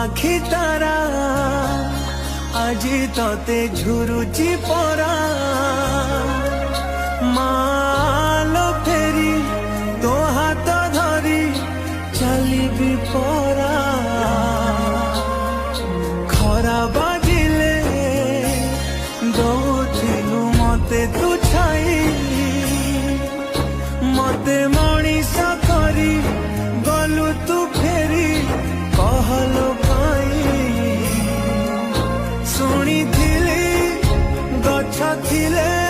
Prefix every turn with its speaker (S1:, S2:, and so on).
S1: आखि तारा আজি तते झुरुची परा मालो फेरी तो हाथ धरी चलिबी परा खरा बाजिले दौथिलु मते तू छाई मते मनीष करी गलु तू फेरी कहलो पाई शुणी गछ थिले